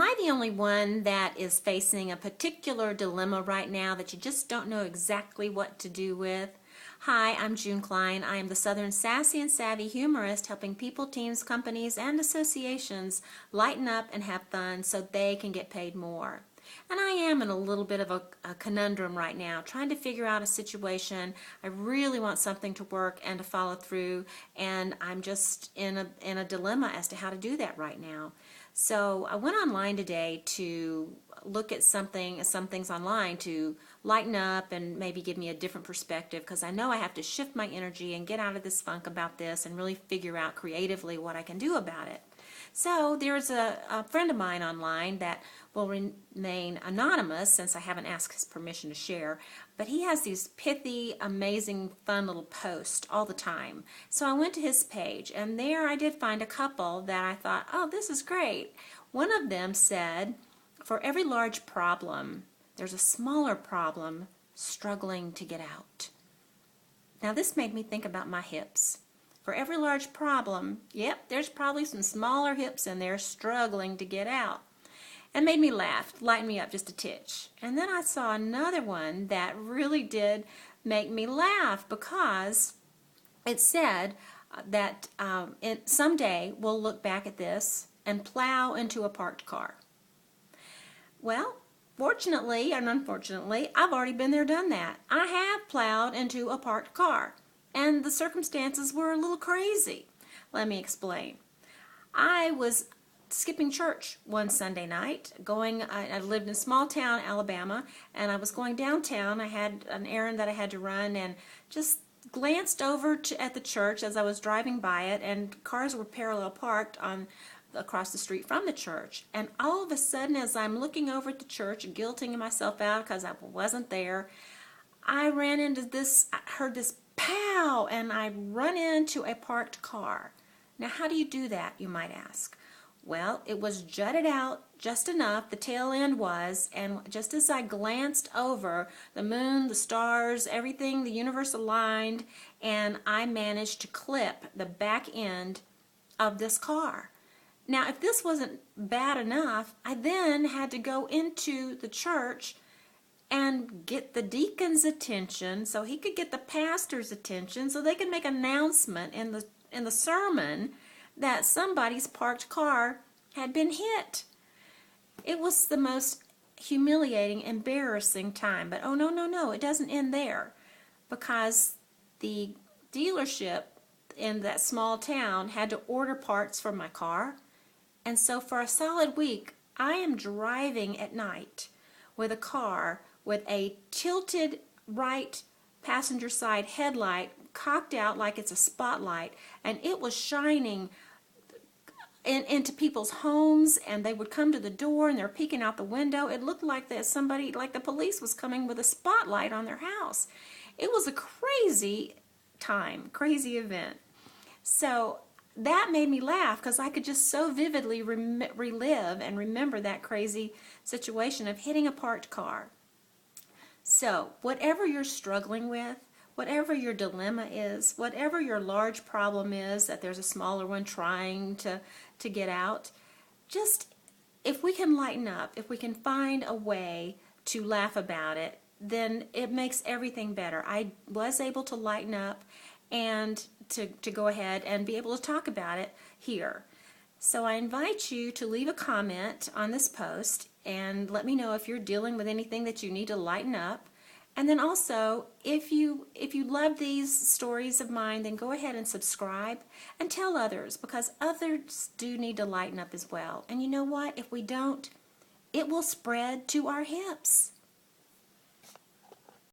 Am I the only one that is facing a particular dilemma right now that you just don't know exactly what to do with? Hi, I'm June Klein. I am the Southern Sassy and Savvy humorist helping people, teams, companies, and associations lighten up and have fun so they can get paid more. And I am in a little bit of a conundrum right now, trying to figure out a situation. I really want something to work and to follow through, and I'm just in a dilemma as to how to do that right now. So I went online today to look at some things online to lighten up and maybe give me a different perspective, because I know I have to shift my energy and get out of this funk about this and really figure out creatively what I can do about it. So there's a friend of mine online that will remain anonymous since I haven't asked his permission to share, but he has these pithy, amazing, fun little posts all the time. So I went to his page, and there I did find a couple that I thought, oh, this is great. One of them said, for every large problem, there's a smaller problem struggling to get out. Now this made me think about my hips. For every large problem, yep, there's probably some smaller hips in there struggling to get out. And made me laugh, lightened me up just a titch. And then I saw another one that really did make me laugh, because it said that someday we'll look back at this and plow into a parked car. Well, fortunately and unfortunately, I've already been there, done that. I have plowed into a parked car, and the circumstances were a little crazy. Let me explain. I was skipping church one Sunday night. I lived in small town Alabama, and I was going downtown. I had an errand that I had to run, and just glanced over at the church as I was driving by it, and cars were parallel parked across the street from the church. And all of a sudden, as I'm looking over at the church, guilting myself out because I wasn't there, I ran into this, I heard this pow, and I run into a parked car. Now, how do you do that, you might ask? Well, it was jutted out just enough, the tail end was, and just as I glanced over, the moon, the stars, everything, the universe aligned, and I managed to clip the back end of this car. Now, if this wasn't bad enough, I then had to go into the church and get the deacon's attention so he could get the pastor's attention so they could make an announcement in the sermon that somebody's parked car had been hit. It was the most humiliating, embarrassing time. But oh, no, it doesn't end there, because the dealership in that small town had to order parts for my car. And so for a solid week, I am driving at night with a car with a tilted right passenger side headlight cocked out like it's a spotlight, and it was shining into people's homes, and they would come to the door and they're peeking out the window. It looked like that somebody, like the police, was coming with a spotlight on their house. It was a crazy time, crazy event. So that made me laugh, because I could just so vividly relive and remember that crazy situation of hitting a parked car. So whatever you're struggling with, whatever your dilemma is, whatever your large problem is that there's a smaller one trying to get out, just if we can lighten up, if we can find a way to laugh about it, then it makes everything better. I was able to lighten up and to go ahead and be able to talk about it here. So I invite you to leave a comment on this post and let me know if you're dealing with anything that you need to lighten up. And then also, if you love these stories of mine, then go ahead and subscribe and tell others, because others do need to lighten up as well. And you know what? If we don't, it will spread to our hips.